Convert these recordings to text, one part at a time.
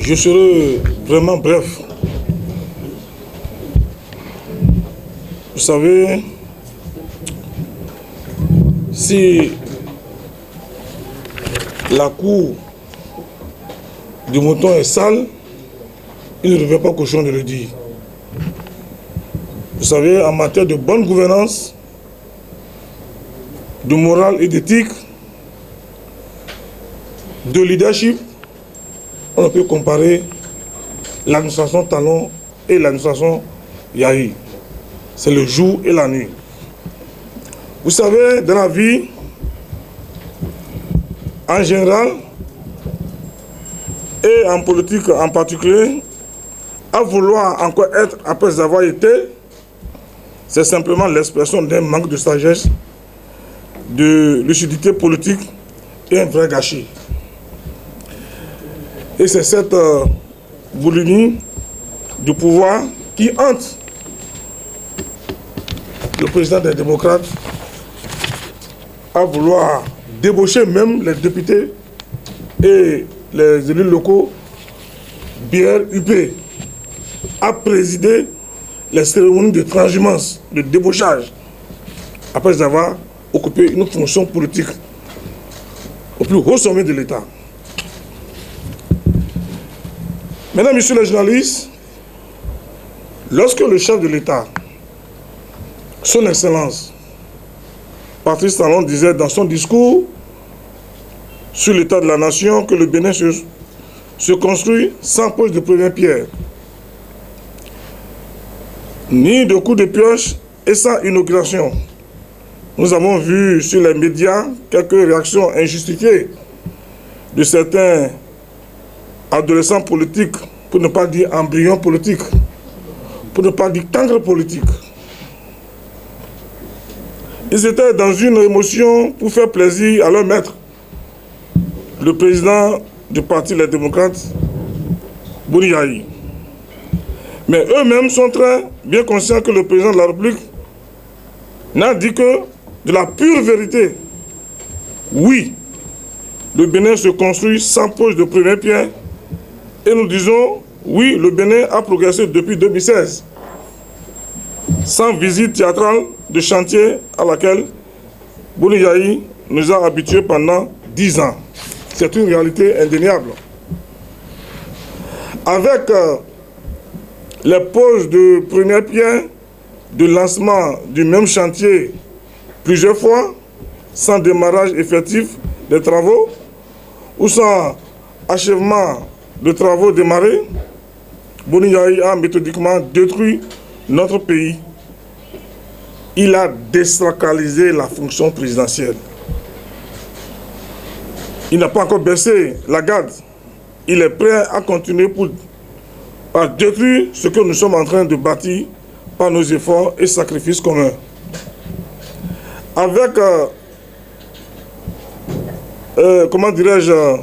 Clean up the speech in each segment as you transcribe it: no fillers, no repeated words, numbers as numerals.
Je serai vraiment bref. Vous savez, si la cour du mouton est sale, il ne revient pas cochon de le dire. Vous savez, en matière de bonne gouvernance, de morale et d'éthique, de leadership, on ne peut comparer l'administration Talon et l'administration Yahya. C'est le jour et la nuit. Vous savez, dans la vie, en général, et en politique en particulier, à vouloir encore être après avoir été, c'est simplement l'expression d'un manque de sagesse, de lucidité politique et un vrai gâchis. Et c'est cette boulimie du pouvoir qui hante le président des démocrates à vouloir débaucher même les députés et les élus locaux BRUP, à présider les cérémonies de transhumance, de débauchage, après avoir occupé une fonction politique au plus haut sommet de l'État. Mesdames, Messieurs les journalistes, lorsque le chef de l'État, Son Excellence, Patrice Talon, disait dans son discours sur l'état de la nation que le Bénin se construit sans pose de première pierre, ni de coup de pioche et sans inauguration. Nous avons vu sur les médias quelques réactions injustifiées de certains adolescents politiques, pour ne pas dire embryons politiques, pour ne pas dire cancres politiques. Ils étaient dans une émotion pour faire plaisir à leur maître, le président du parti Les Démocrates, Boni Yahya. Mais eux-mêmes sont très bien conscients que le président de la République n'a dit que de la pure vérité. Oui, le Bénin se construit sans pose de première pierre. Et nous disons, oui, le Bénin a progressé depuis 2016, sans visite théâtrale de chantier à laquelle Boni Yahya nous a habitués pendant 10 ans. C'est une réalité indéniable. Avec les poses de première pierre, de lancement du même chantier plusieurs fois, sans démarrage effectif des travaux, ou sans achèvement de travaux démarrés, Boni Yahya a méthodiquement détruit notre pays. Il a désacralisé la fonction présidentielle. Il n'a pas encore baissé la garde. Il est prêt à continuer à détruire ce que nous sommes en train de bâtir par nos efforts et sacrifices communs. Avec, comment dirais-je,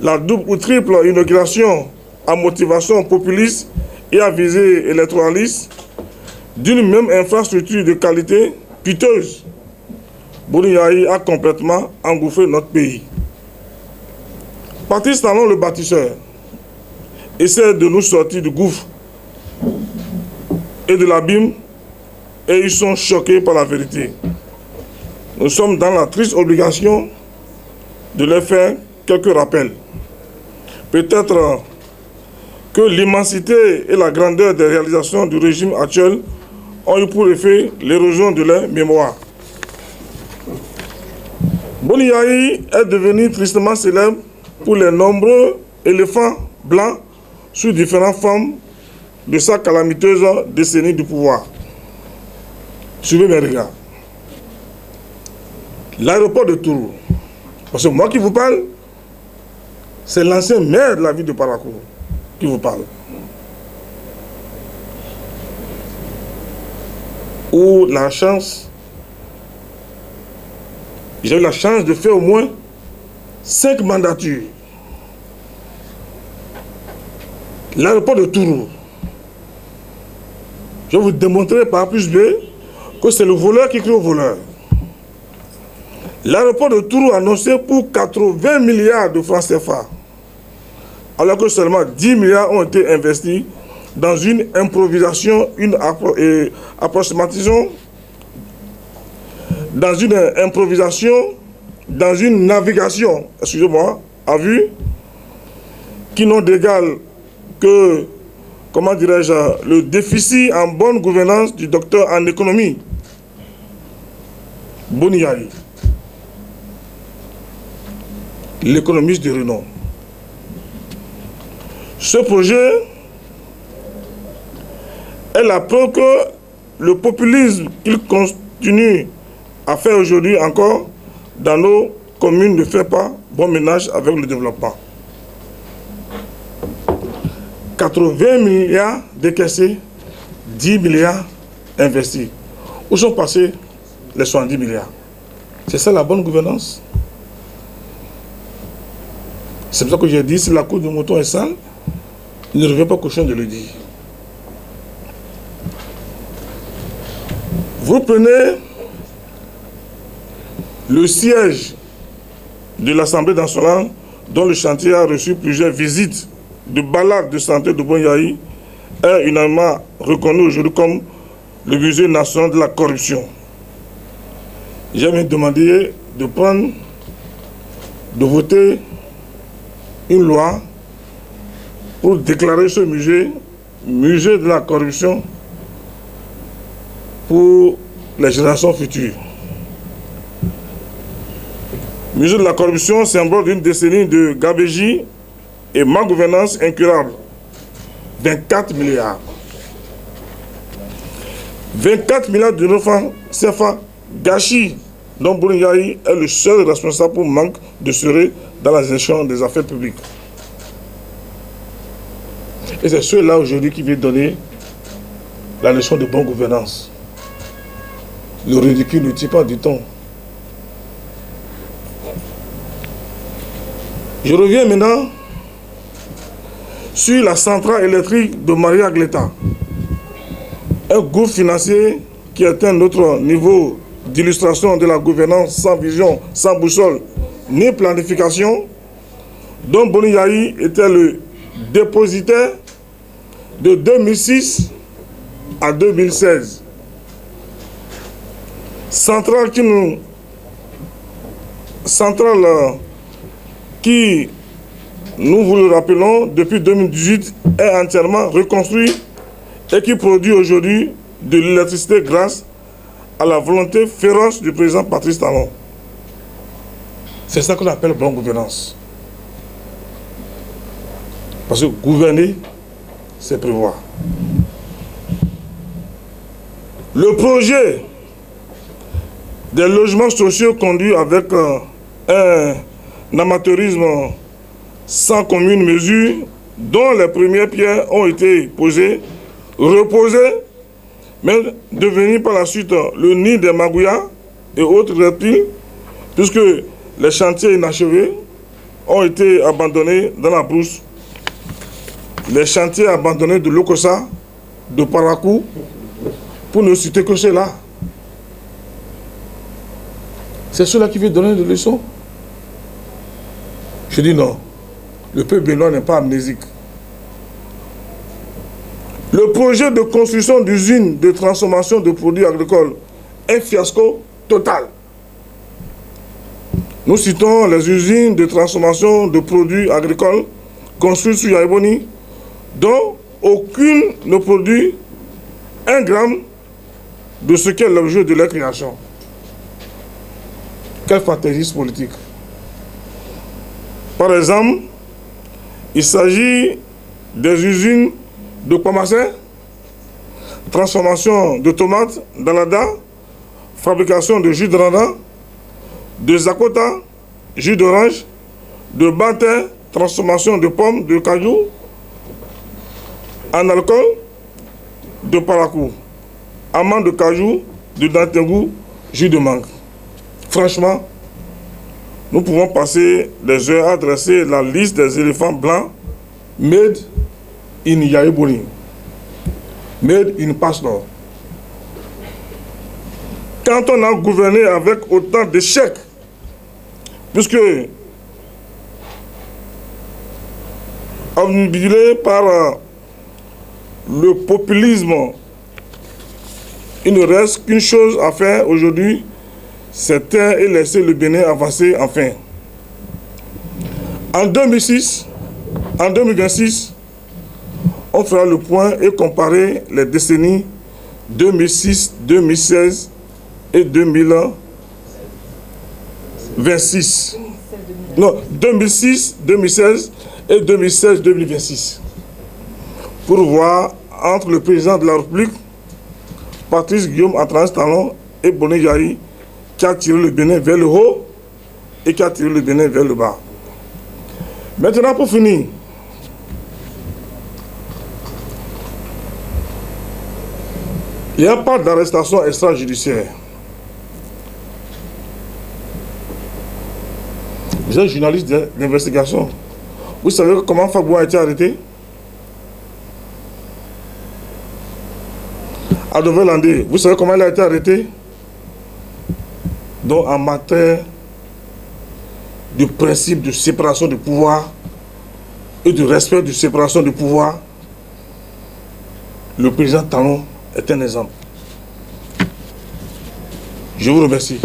la double ou triple inauguration à motivation populiste et à visée électoraliste d'une même infrastructure de qualité piteuse, Boni Yahya a complètement engouffré notre pays. Patrice Talon, le bâtisseur, essaie de nous sortir du gouffre et de l'abîme, et ils sont choqués par la vérité. Nous sommes dans la triste obligation de leur faire quelques rappels. Peut-être que l'immensité et la grandeur des réalisations du régime actuel ont eu pour effet l'érosion de leur mémoire. Boni Yahya est devenu tristement célèbre pour les nombreux éléphants blancs sous différentes formes de sa calamiteuse décennie du pouvoir. Suivez mes regards. L'aéroport de Tourou, parce que moi qui vous parle, c'est l'ancien maire de la ville de Parakou qui vous parle. Où la chance, j'ai eu la chance de faire au moins 5 mandatures. L'aéroport de Tourou, je vais vous démontrer par plus B que c'est le voleur qui crie au voleur. L'aéroport de Tourou annoncé pour 80 milliards de francs CFA. alors que seulement 10 milliards ont été investis dans une improvisation, une approximation, dans une improvisation, dans une navigation, excusez-moi, à vue, qui n'ont d'égal que, comment dirais-je, le déficit en bonne gouvernance du docteur en économie, Boni Yayi, l'économiste de renom. Ce projet est la preuve que le populisme qu'il continue à faire aujourd'hui encore dans nos communes ne fait pas bon ménage avec le développement. 80 milliards décaissés, 10 milliards investis. Où sont passés les 70 milliards? C'est ça la bonne gouvernance? C'est pour ça que j'ai dit, si la cour du mouton est sale, il ne revient pas cochon de le dire. Vous prenez le siège de l'Assemblée nationale, dont le chantier a reçu plusieurs visites de balades de santé de Boni Yayi, est unanimement reconnu aujourd'hui comme le musée national de la corruption. J'ai même demandé de voter une loi pour déclarer ce musée de la corruption pour les générations futures. Musée de la corruption, symbole d'une décennie de gabegie et mal gouvernance incurable. 24 milliards. 24 milliards de francs CFA gâchis, dont Boni Yayi est le seul responsable pour manque de sérieux dans la gestion des affaires publiques. Et c'est ceux-là aujourd'hui qui viennent donner la leçon de bonne gouvernance. Le ridicule ne tire pas du temps. Je reviens maintenant sur la centrale électrique de Maria Gleta. Un groupe financier qui est un autre niveau d'illustration de la gouvernance sans vision, sans boussole, ni planification, dont Boni Yayi était le dépositaire de 2006 à 2016. Centrale qui, nous vous le rappelons, depuis 2018 est entièrement reconstruite et qui produit aujourd'hui de l'électricité grâce à la volonté féroce du président Patrice Talon. C'est ça qu'on appelle bonne gouvernance. Parce que gouverner, c'est prévoir. Le projet des logements sociaux conduit avec un amateurisme sans commune mesure, dont les premières pierres ont été posées, reposées, mais devenir par la suite le nid des magouillas et autres reptiles, puisque les chantiers inachevés ont été abandonnés dans la brousse. Les chantiers abandonnés de Lokossa, de Parakou, pour ne citer que ceux-là. C'est ceux-là qui viennent donner des leçons. Je dis non, le peuple béninois n'est pas amnésique. Le projet de construction d'usines de transformation de produits agricoles est un fiasco total. Nous citons les usines de transformation de produits agricoles construites sur Yayi Boni, dont aucune ne produit 1 gramme de ce qu'est l'objet de leur création. Quel fantaisisme politique. Par exemple, il s'agit des usines de Kwamassin, transformation de tomates d'Alada, fabrication de jus de randa, de Zakota, jus d'orange, de Bantin, transformation de pommes, de cajou, en alcool, de Parakou, amande de cajou, de Dantengou, jus de mangue. Franchement, nous pouvons passer des heures à dresser la liste des éléphants blancs made in Yayi Boni, made in Passe-Nord. Quand on a gouverné avec autant d'échecs, puisque Obnubilé par le populisme, il ne reste qu'une chose à faire aujourd'hui, c'est taire et laisser le Bénin avancer enfin. En 2026, on fera le point et comparer les décennies 2006, 2016 et 2026. Non, 2006, 2016 et 2016, 2026. Pour voir entre le président de la République, Patrice Guillaume Antoine Talon et Boni Yayi, qui a tiré le Bénin vers le haut et qui a tiré le Bénin vers le bas. Maintenant, pour finir, il n'y a pas d'arrestation extrajudiciaire. Vous êtes journaliste d'investigation. Vous savez comment Fabou a été arrêté? Adové Landé, vous savez comment il a été arrêté? Donc en matière du principe de séparation du pouvoir et du respect de séparation du pouvoir, le président Talon est un exemple. Je vous remercie.